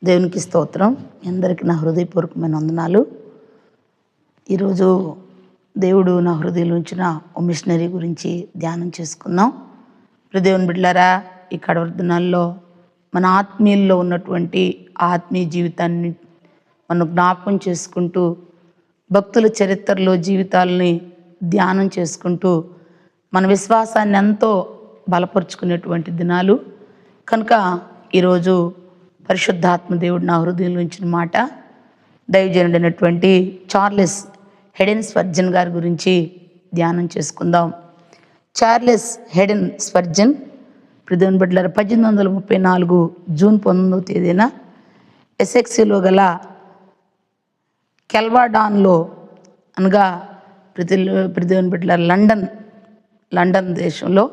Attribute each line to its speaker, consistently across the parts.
Speaker 1: దేవునికి స్తోత్రం. మీ అందరికీ నా హృదయపూర్వకమైన వందనాలు. ఈరోజు దేవుడు నా హృదయంలో ఉంచిన ఓ మిషనరీ గురించి ధ్యానం చేసుకుందాం. దేవుని బిడ్డలారా, ఈ కడవరి దినాల్లో మన ఆత్మీయుల్లో ఉన్నటువంటి ఆత్మీయ జీవితాన్ని మనం జ్ఞాపకం చేసుకుంటూ, భక్తుల చరిత్రలో జీవితాలని ధ్యానం చేసుకుంటూ మన విశ్వాసాన్ని ఎంతో బలపరుచుకునేటువంటి దినాలు కనుక ఈరోజు పరిశుద్ధాత్మ దేవుడు నా హృదయంలో ఉంచిన మాట దైవజనుడైనటువంటి చార్లెస్ హెడెన్ స్పర్జన్ గారి గురించి ధ్యానం చేసుకుందాం. చార్లెస్ హెడెన్ స్పర్జన్ దేవుని బిడ్డలారా 1834 జూన్ 19వ తేదీన ఎసెక్స్లో గల కెల్వాడాన్లో అనగా దేవుని బిడ్డలారా లండన్ దేశంలో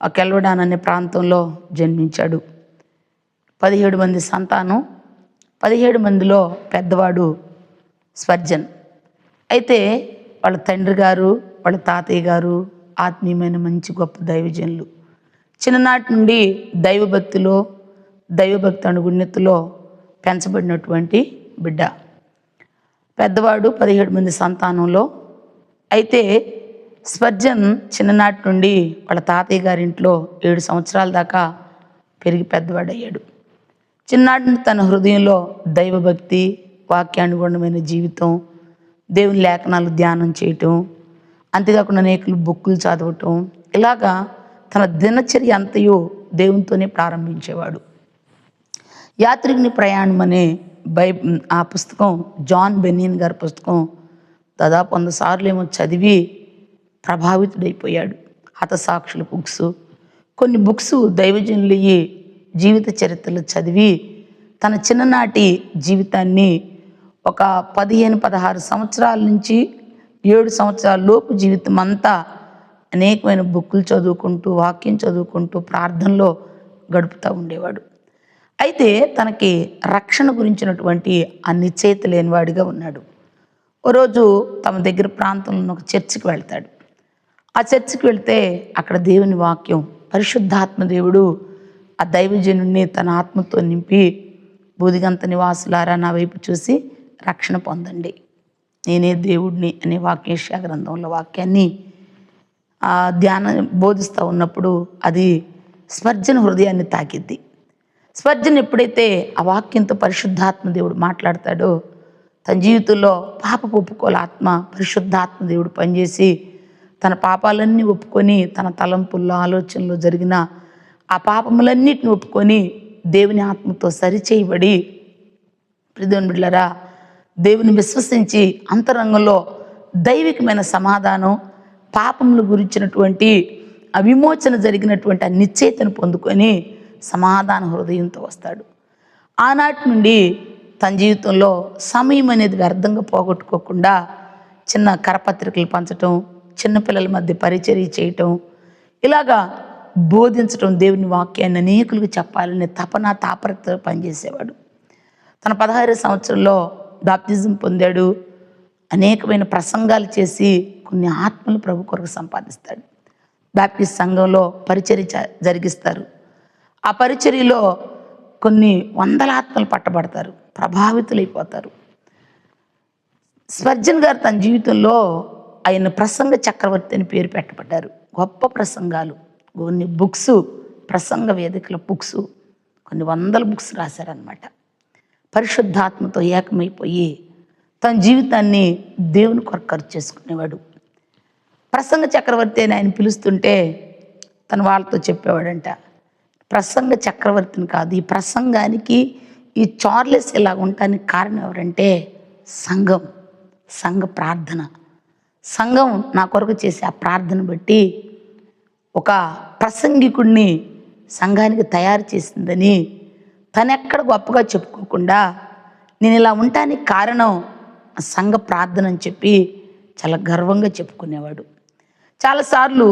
Speaker 1: ఆ కెల్వడాన్ అనే ప్రాంతంలో జన్మించాడు. 17 మంది సంతానం, 17 మందిలో పెద్దవాడు స్పర్జన్. అయితే వాళ్ళ తండ్రి గారు, వాళ్ళ తాతయ్య గారు ఆత్మీయమైన మంచి గొప్ప దైవజనులు. చిన్ననాటి నుండి దైవభక్తి అనుగుణ్యతలో పెంచబడినటువంటి బిడ్డ. పెద్దవాడు 17 మంది సంతానంలో. అయితే స్పర్జన్ చిన్ననాటి నుండి వాళ్ళ తాతయ్య గారింట్లో 7 సంవత్సరాల దాకా పెరిగి పెద్దవాడయ్యాడు. చిన్ననాటి నుండి తన హృదయంలో దైవభక్తి, వాక్యానుగుణమైన జీవితం, దేవుని లేఖనాలు ధ్యానం చేయటం, అంతేకాకుండా అనేక బుక్కులు చదవటం, ఇలాగా తన దినచర్య అంతయు దేవునితోనే ప్రారంభించేవాడు. యాత్రికుని ప్రయాణం అనే ఆ పుస్తకం, జాన్ బెనియన్ గారి పుస్తకం దాదాపు 100 సార్లు ఏమో చదివి ప్రభావితుడైపోయాడు. హతసాక్షుల బుక్స్, కొన్ని బుక్స్ దైవజనులు జీవిత చరిత్రలు చదివి తన చిన్ననాటి జీవితాన్ని ఒక 15-16 సంవత్సరాల నుంచి 7 సంవత్సరాల లోపు జీవితం అంతా అనేకమైన బుక్కులు చదువుకుంటూ, వాక్యం చదువుకుంటూ, ప్రార్థనలో గడుపుతూ ఉండేవాడు. అయితే తనకి రక్షణ గురించినటువంటి ఆ నిశ్చయిత లేనివాడిగా ఉన్నాడు. ఓ రోజు తమ దగ్గర ప్రాంతంలో ఉన్న ఒక చర్చికి వెళ్తాడు. ఆ చర్చికి వెళ్తే అక్కడ దేవుని వాక్యం, పరిశుద్ధాత్మ దేవుడు ఆ దైవజనుడిని తన ఆత్మతో నింపి, బూదిగంత నివాసులారా నా వైపు చూసి రక్షణ పొందండి, నేనే దేవుడిని అనే వాక్యేషియా గ్రంథంలో వాక్యాన్ని ధ్యానం బోధిస్తూ ఉన్నప్పుడు అది స్పర్జన్ హృదయాన్ని తాకిద్ది. స్పర్జన్ ఎప్పుడైతే ఆ వాక్యంతో పరిశుద్ధాత్మ దేవుడు మాట్లాడతాడో తన జీవితంలో పాపపు ఒప్పుకోల ఆత్మ పరిశుద్ధాత్మ దేవుడు పనిచేసి తన పాపాలన్నీ ఒప్పుకొని, తన తలంపుల్లో ఆలోచనలో జరిగిన ఆ పాపములన్నిటిని ఒప్పుకొని దేవుని ఆత్మతో సరిచేయబడి, దేవుని బిడ్డలారా, దేవుని విశ్వసించి అంతరంగంలో దైవికమైన సమాధానం, పాపముల గురించినటువంటి ఆ విమోచన జరిగినటువంటి ఆ నిశ్చయితను పొందుకొని సమాధాన హృదయంతో వస్తాడు. ఆనాటి నుండి తన జీవితంలో సమయం అనేది వ్యర్థంగా పోగొట్టుకోకుండా చిన్న కరపత్రికలు పంచటం, చిన్నపిల్లల మధ్య పరిచర్య చేయటం, ఇలాగా బోధించటం, దేవుని వాక్యాన్ని అనేకులకు చెప్పాలనే తాపత్రయతో పనిచేసేవాడు. తన 16 సంవత్సరంలో బాప్తిజం పొందాడు. అనేకమైన ప్రసంగాలు చేసి కొన్ని ఆత్మలు ప్రభు కొరకు సంపాదిస్తాడు. బాప్టిస్ట్ సంఘంలో పరిచర్య జరిగిస్తారు. ఆ పరిచర్యలో కొన్ని వందల ఆత్మలు పట్టబడతారు, ప్రభావితులైపోతారు. స్పర్జన్ గారు తన జీవితంలో ఆయన ప్రసంగ చక్రవర్తి అని పేరు పెట్టబడ్డారు. గొప్ప ప్రసంగాలు, కొన్ని బుక్స్, ప్రసంగ వేదికల బుక్స్, కొన్ని వందల బుక్స్ రాశారనమాట. పరిశుద్ధాత్మతో ఏకమైపోయి తన జీవితాన్ని దేవుని కొరకు ఖర్చు చేసుకునేవాడు. ప్రసంగ చక్రవర్తి అని ఆయన పిలుస్తుంటే తన వాళ్ళతో చెప్పేవాడంట, ప్రసంగ చక్రవర్తిని కాదు, ఈ ప్రసంగానికి, ఈ చార్లెస్ ఇలా ఉండటానికి కారణం ఎవరంటే సంఘ ప్రార్థన. సంఘం నా కొరకు చేసే ఆ ప్రార్థన బట్టి ఒక ప్రసంగికుడిని సంఘానికి తయారు చేసిందని తనెక్కడ గొప్పగా చెప్పుకోకుండా నేను ఇలా ఉండటానికి కారణం సంఘ ప్రార్థన అని చెప్పి చాలా గర్వంగా చెప్పుకునేవాడు. చాలాసార్లు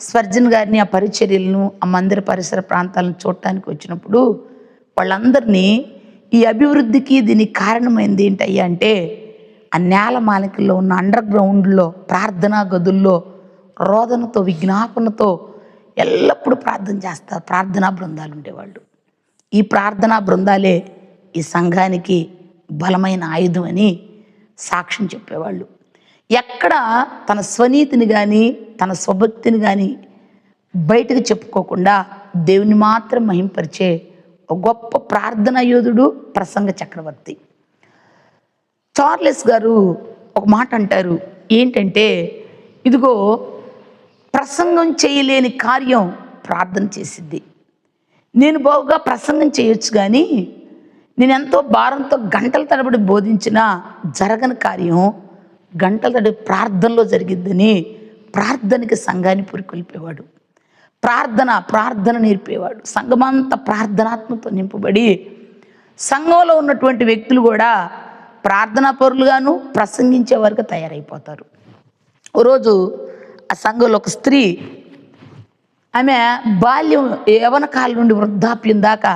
Speaker 1: స్పర్జన్ గారిని, ఆ పరిచర్యలను, ఆ మందిర పరిసర ప్రాంతాలను చూడటానికి వచ్చినప్పుడు వాళ్ళందరినీ ఈ అభివృద్ధికి దీనికి కారణమైంది ఏంటయ్యా అంటే, ఆ నేల మాలికల్లో ఉన్న అండర్ గ్రౌండ్లో ప్రార్థనా గదుల్లో రోదనతో, విజ్ఞాపనతో ఎల్లప్పుడూ ప్రార్థన చేస్తారు. ప్రార్థనా బృందాలు ఉండేవాళ్ళు. ఈ ప్రార్థనా బృందాలే ఈ సంఘానికి బలమైన ఆయుధం అని సాక్ష్యం చెప్పేవాళ్ళు. ఎక్కడ తన స్వనీతిని కానీ తన స్వభక్తిని కానీ బయటకు చెప్పుకోకుండా దేవుని మాత్రం మహింపరిచే ఒక గొప్ప ప్రార్థనా యోధుడు, ప్రసంగ చక్రవర్తి. చార్లెస్ గారు ఒక మాట అంటారు, ఏంటంటే, ఇదిగో ప్రసంగం చేయలేని కార్యం ప్రార్థన చేసిద్ది. నేను బాగుగా ప్రసంగం చేయొచ్చు, కానీ నేను ఎంతో భారంతో గంటల తరబడి బోధించినా జరగని కార్యం గంటల తరబడి ప్రార్థనలో జరిగిద్దని ప్రార్థనకి సంఘాన్ని పురికొల్పేవాడు. ప్రార్థన నేర్పేవాడు. సంఘమంతా ప్రార్థనాత్మతో నింపబడి సంఘంలో ఉన్నటువంటి వ్యక్తులు కూడా ప్రార్థనా పరులుగాను ప్రసంగించే వారికి తయారైపోతారు. ఓ రోజు ఆ సంఘంలో ఒక స్త్రీ, ఆమె బాల్యం యవ్వన కాలం నుండి వృద్ధాప్యం దాకా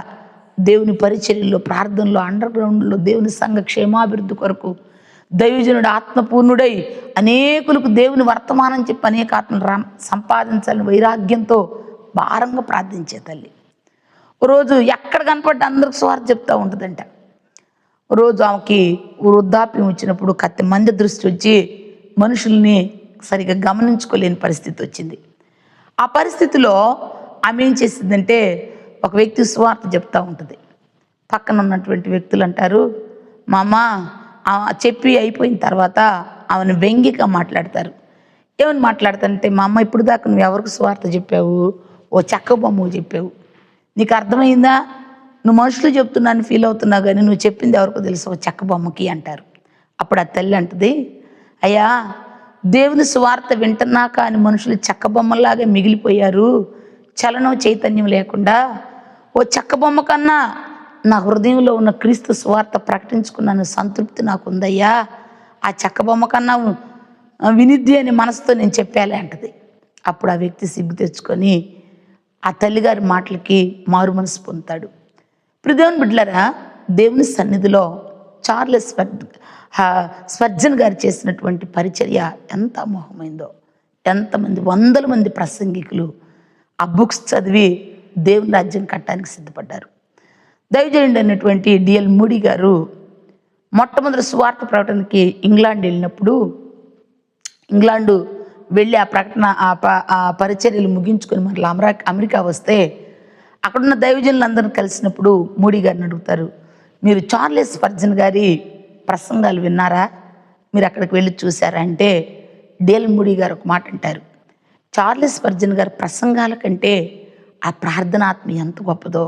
Speaker 1: దేవుని పరిచర్యలో, ప్రార్థనలో, అండర్ గ్రౌండ్లో దేవుని సంఘ క్షేమాభివృద్ధి కొరకు దైవజనుడు ఆత్మపూర్ణుడై అనేకులకు దేవుని వర్తమానం చెప్పి అనేక ఆత్మలు సంపాదించాలని వైరాగ్యంతో భారంగా ప్రార్థించే తల్లి. రోజు ఎక్కడ కనపడ్డ అందరికి సువార్త చెప్తూ ఉంటుందంట. రోజు ఆమెకి వృద్ధాప్యం వచ్చినప్పుడు కత్తి మంది దృష్టి వచ్చి మనుషుల్ని సరిగా గమనించుకోలేని పరిస్థితి వచ్చింది. ఆ పరిస్థితిలో ఆమె ఏం చేసిందంటే, ఒక వ్యక్తి సువార్త చెప్తూ ఉంటుంది. పక్కన ఉన్నటువంటి వ్యక్తులు అంటారు, మా అమ్మ చెప్పి అయిపోయిన తర్వాత ఆమెను వ్యంగ్యంగా మాట్లాడతారు. ఏమని మాట్లాడతారంటే, మా అమ్మ ఇప్పుడు దాకా నువ్వు ఎవరికి సువార్త చెప్పావు? ఓ చెక్క బొమ్మ చెప్పావు. నీకు అర్థమైందా? నువ్వు మనుషులు చెప్తున్నాను ఫీల్ అవుతున్నావు, కానీ నువ్వు చెప్పింది ఎవరికో తెలుసు, ఓ చెక్క బొమ్మకి అంటారు. అప్పుడు ఆ తల్లి అంటుంది, అయ్యా, దేవుని సువార్త వింటున్నా కానీ మనుషులు చెక్క బొమ్మలాగా మిగిలిపోయారు, చలనం చైతన్యం లేకుండా. ఓ చెక్క బొమ్మ కన్నా నా హృదయంలో ఉన్న క్రీస్తు సువార్త ప్రకటించుకున్నాను సంతృప్తి నాకు ఉందయ్యా. ఆ చెక్క బొమ్మ కన్నా వినిద్ది అని మనసుతో నేను చెప్పాలి అంటది. అప్పుడు ఆ వ్యక్తి సిగ్గు తెచ్చుకొని ఆ తల్లిగారి మాటలకి మారు మనసు పొందుతాడు. ఇప్పుడు దేవుని బిడ్డలారా, దేవుని సన్నిధిలో చార్లెస్ స్పర్జన్ గారు చేసినటువంటి పరిచర్య ఎంత అమోఘమైందో. ఎంతమంది వందల మంది ప్రసంగికులు ఆ బుక్స్ చదివి దేవుని రాజ్యం కట్టడానికి సిద్ధపడ్డారు. దైవజనుడు అయినటువంటి డిఎల్ మూడీ గారు మొట్టమొదటి సువార్త ప్రకటనకి ఇంగ్లాండ్ వెళ్ళినప్పుడు, ఇంగ్లాండు వెళ్ళి ఆ ప్రకటన ఆ పరిచర్యలు ముగించుకొని మరలా అమెరికా వస్తే అక్కడున్న దైవజనులందరూ కలిసినప్పుడు మూడీ గారిని అడుగుతారు, మీరు చార్లెస్ స్పర్జన్ గారి ప్రసంగాలు విన్నారా? మీరు అక్కడికి వెళ్ళి చూసారా అంటే డిఎల్ మూడీ గారు ఒక మాట అంటారు, చార్లెస్ స్పర్జన్ గారి ప్రసంగాల కంటే ఆ ప్రార్థనాత్మ ఎంత గొప్పదో,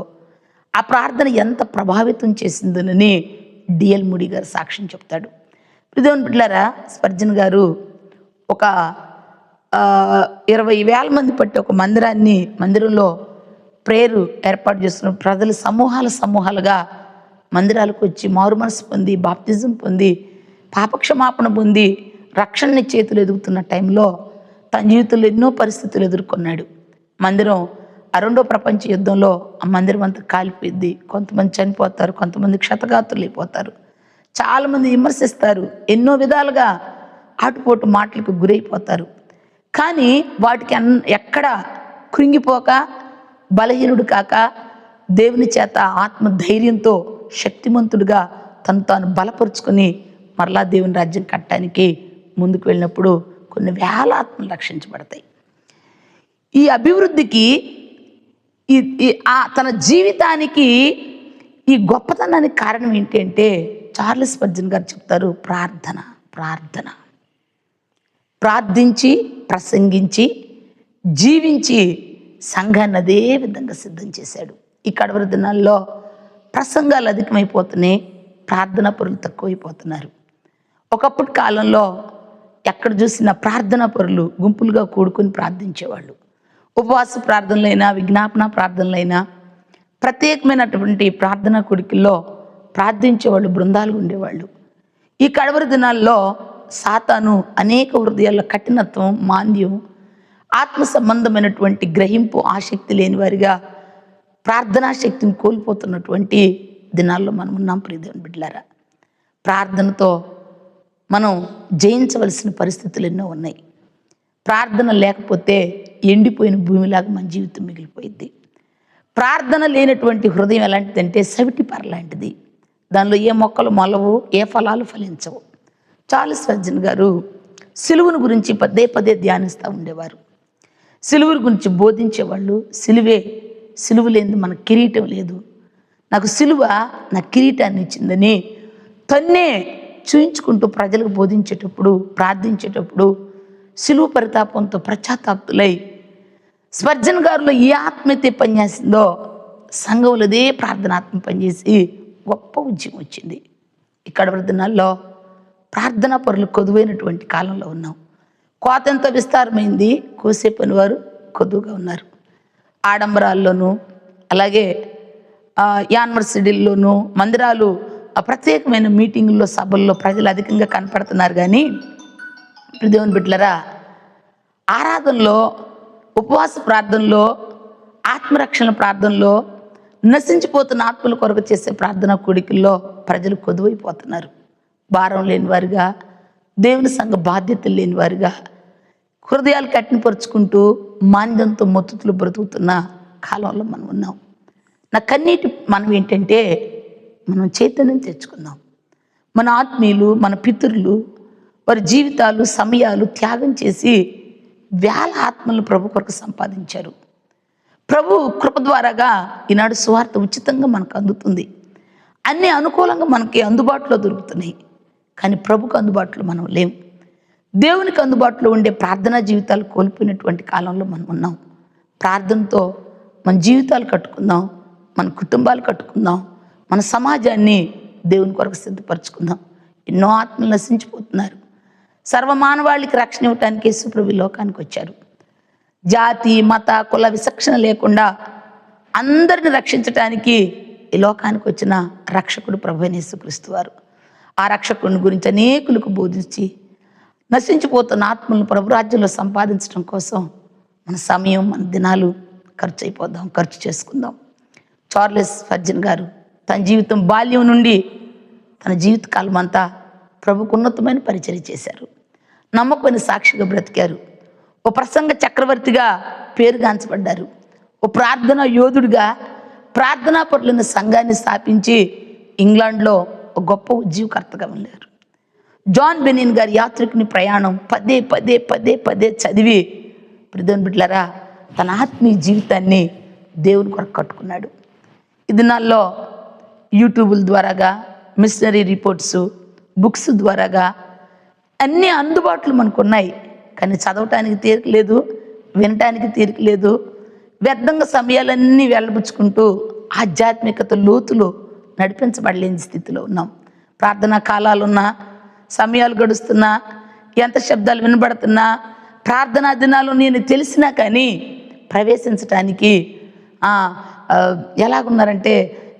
Speaker 1: ఆ ప్రార్థన ఎంత ప్రభావితం చేసిందోనని డిఎల్ మూడీ గారు సాక్ష్యం చెప్తాడు. దేవుని బిడ్డలారా, స్పర్జన్ గారు ఒక 20,000 మంది పట్టి ఒక మందిరంలో ప్రేయర్ ఏర్పాటు చేస్తున్న ప్రజలు సమూహాలుగా మందిరాలకు వచ్చి మారు మనసు పొంది, బాప్తిజం పొంది, పాపక్షమాపణ పొంది, రక్షణని చేతులు ఎదుగుతున్న టైంలో తన జీవితంలో ఎన్నో పరిస్థితులు ఎదుర్కొన్నాడు. మందిరం ఆ 2వ ప్రపంచ యుద్ధంలో ఆ మందిరం అంతా కాలిపోయింది. కొంతమంది చనిపోతారు, కొంతమంది క్షతగాత్రులు అయిపోతారు, చాలామంది విమర్శిస్తారు, ఎన్నో విధాలుగా ఆటుపోటు మాటలకు గురైపోతారు. కానీ వాటికి ఎక్కడ కృంగిపోక, బలహీనుడు కాక, దేవుని చేత ఆత్మధైర్యంతో శక్తిమంతుడుగా తను తాను బలపరుచుకొని మరలా దేవుని రాజ్యం కట్టడానికి ముందుకు వెళ్ళినప్పుడు కొన్ని వేల ఆత్మలు రక్షించబడతాయి. ఈ అభివృద్ధికి తన జీవితానికి ఈ గొప్పతనానికి కారణం ఏంటి అంటే, చార్లెస్ స్పర్జన్ గారు చెప్తారు, ప్రార్థించి, ప్రసంగించి, జీవించి సంఘాన్ని అదే విధంగా సిద్ధం చేశాడు. ఈ కడవరి దినాల్లో ప్రసంగాలు అధికమైపోతున్నాయి, ప్రార్థనా పరులు తక్కువైపోతున్నారు. ఒకప్పటి కాలంలో ఎక్కడ చూసినా ప్రార్థనా పరులు గుంపులుగా కూడుకొని ప్రార్థించేవాళ్ళు. ఉపవాస ప్రార్థనలైనా, విజ్ఞాపన ప్రార్థనలైనా, ప్రత్యేకమైనటువంటి ప్రార్థనా కొడుకుల్లో ప్రార్థించేవాళ్ళు బృందాలు ఉండేవాళ్ళు. ఈ కడవరి దినాల్లో సాతాను అనేక హృదయాల్లో కఠినత్వం, మాంద్యం, ఆత్మ సంబంధమైనటువంటి గ్రహింపు ఆసక్తి లేని వారిగా ప్రార్థనా శక్తిని కోల్పోతున్నటువంటి దినాల్లో మనం ఉన్నాం. ప్రియదేవుని బిడ్డలారా, ప్రార్థనతో మనం జయించవలసిన పరిస్థితులు ఎన్నో ఉన్నాయి. ప్రార్థన లేకపోతే ఎండిపోయిన భూమిలాగా మన జీవితం మిగిలిపోయింది. ప్రార్థన లేనటువంటి హృదయం ఎలాంటిదంటే సవిటి పర లాంటిది. దానిలో ఏ మొక్కలు మొలవు, ఏ ఫలాలు ఫలించవు. చార్లెస్ స్పర్జన్ గారు సిలువను గురించి పదే పదే ధ్యానిస్తూ ఉండేవారు. సిలువ గురించి బోధించేవాళ్ళు. సిలువ లేనిది మన కిరీటం లేదు, నాకు సిలువ నా కిరీటాన్ని ఇచ్చిందని తన్నే చూయించుకుంటూ ప్రజలకు బోధించేటప్పుడు, ప్రార్థించేటప్పుడు సిలువ పరితాపంతో పశ్చాత్తాప్తులై స్పర్జన్ గారిలో ఏ ఆత్మీయత పనిచేసిందో సంఘంలో అదే ప్రార్థనాత్మ పనిచేసి గొప్ప ఉద్యమం వచ్చింది. ఇక్కడ దినాల్లో ప్రార్థనా పరులు కొదువైనటువంటి కాలంలో ఉన్నాం. కోత ఎంత విస్తారమైంది, కోసే పనివారు కొద్దుగా ఉన్నారు. ఆడంబరాల్లోనూ అలాగే యూనివర్సిటీల్లోనూ మందిరాలు ప్రత్యేకమైన మీటింగుల్లో సభల్లో ప్రజలు అధికంగా కనపడుతున్నారు. కానీ దేవుని బిడ్డలారా, ఆరాధనలో, ఉపవాస ప్రార్థనలో, ఆత్మరక్షణ ప్రార్థనలో, నశించిపోతున్న ఆత్మల కొరకు చేసే ప్రార్థనా కోడికల్లో ప్రజలు కొదువైపోతున్నారు. భారం లేని వారుగా, దేవుని సంఘ బాధ్యతలు లేని వారుగా, హృదయాలు కఠినపరుచుకుంటూ మాంద్యంతో మొత్తుతులు బ్రతుకుతున్న కాలంలో మనం ఉన్నాం. నా కన్నీటి మనం ఏంటంటే, మనం చైతన్యం తెచ్చుకుందాం. మన ఆత్మీయులు, మన పితరులు వారి జీవితాలు, సమయాలు త్యాగం చేసి వేల ఆత్మలను ప్రభు కొరకు సంపాదించారు. ప్రభు కృప ద్వారాగా ఈనాడు సువార్త ఉచితంగా మనకు అందుతుంది. అన్నీ అనుకూలంగా మనకి అందుబాటులో దొరుకుతున్నాయి. కానీ ప్రభుకు అందుబాటులో మనం లేము. దేవునికి అందుబాటులో ఉండే ప్రార్థనా జీవితాలు కోల్పోయినటువంటి కాలంలో మనం ఉన్నాం. ప్రార్థనతో మన జీవితాలు కట్టుకుందాం, మన కుటుంబాలు కట్టుకుందాం, మన సమాజాన్ని దేవుని కొరకు సిద్ధపరచుకుందాం. ఎన్నో ఆత్మలు నశించిపోతున్నారు. సర్వమానవాళికి రక్షణ ఇవ్వటానికి యేసుప్రభు లోకానికి వచ్చారు. జాతి, మత, కుల విచక్షణ లేకుండా అందరిని రక్షించటానికి ఈ లోకానికి వచ్చిన రక్షకుడు ప్రభువైన యేసుక్రీస్తు వారు. ఆ రక్షకుడిని గురించి అనేకులకు బోధించి నశించిపోతున్న ఆత్మలను ప్రభు రాజ్యంలో సంపాదించడం కోసం మన సమయం, మన దినాలు ఖర్చు చేసుకుందాం. చార్లెస్ స్పర్జన్ గారు తన జీవితం బాల్యం నుండి తన జీవితకాలం అంతా ప్రభుకు ఉన్నతమైన పరిచర్య చేశారు. నమ్మకమైన సాక్షిగా బ్రతికారు. ఓ ప్రసంగ చక్రవర్తిగా పేరుగాంచబడ్డారు. ఓ ప్రార్థనా యోధుడిగా ప్రార్థనా పరులైన సంఘాన్ని స్థాపించి ఇంగ్లాండ్లో ఒక గొప్ప ఉద్యోగకర్తగా ఉన్నారు. జాన్ బెనిన్ గారి యాత్రికుని ప్రయాణం పదే పదే పదే పదే చదివి దేవుని బిడ్డలారా తన ఆత్మీయ జీవితాన్ని దేవుని కొరకు కట్టుకున్నాడు. ఈ దినాల్లో యూట్యూబుల ద్వారాగా, మిషనరీ రిపోర్ట్స్, బుక్స్ ద్వారాగా అన్నీ అందుబాటులో మనకు ఉన్నాయి. కానీ చదవటానికి తీరిక లేదు, వినటానికి తీరిక లేదు. వ్యర్థంగా సమయాలన్నీ వెళ్ళబుచ్చుకుంటూ ఆధ్యాత్మికత లోతులో నడిపించబడలేని స్థితిలో ఉన్నాం. ప్రార్థనా కాలాలున్నా, సమయాలు గడుస్తున్నా, ఎంత శబ్దాలు వినబడుతున్నా, ప్రార్థనా దినాలు నేను తెలిసినా కానీ ప్రవేశించటానికి ఎలాగున్నారంటే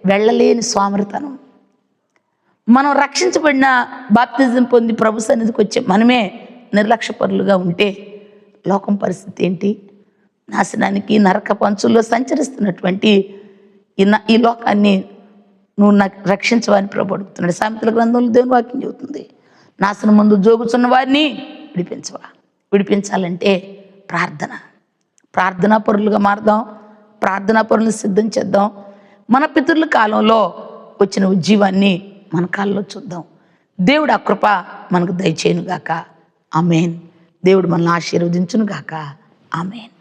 Speaker 1: వెళ్ళలేని సోమరితనం. మనం రక్షించబడిన, బాప్తిజం పొంది ప్రభు సన్నిధికి వచ్చే మనమే నిర్లక్ష్యపరులుగా ఉంటే లోకం పరిస్థితి ఏంటి? నాశనానికి, నరక పంచుల్లో సంచరిస్తున్నటువంటి ఈ లోకాన్ని నువ్వు నాకు రక్షించవని ప్రభు అడుగుతున్నాడు. సామెతల గ్రంథంలో దేవుని వాక్యం చెబుతుంది, నాశనం ముందు జోగుచున్న వారిని విడిపించాలంటే ప్రార్థనా పరులుగా మారదాం. ప్రార్థనా పరులను సిద్ధం చేద్దాం. మన పితరుల కాలంలో వచ్చిన ఉజ్జీవాన్ని మన కాలంలో చూద్దాం. దేవుడు ఆ కృప మనకు దయచేయునుగాక. ఆమేన్. దేవుడు మనల్ని ఆశీర్వదించునుగాక. ఆమేన్.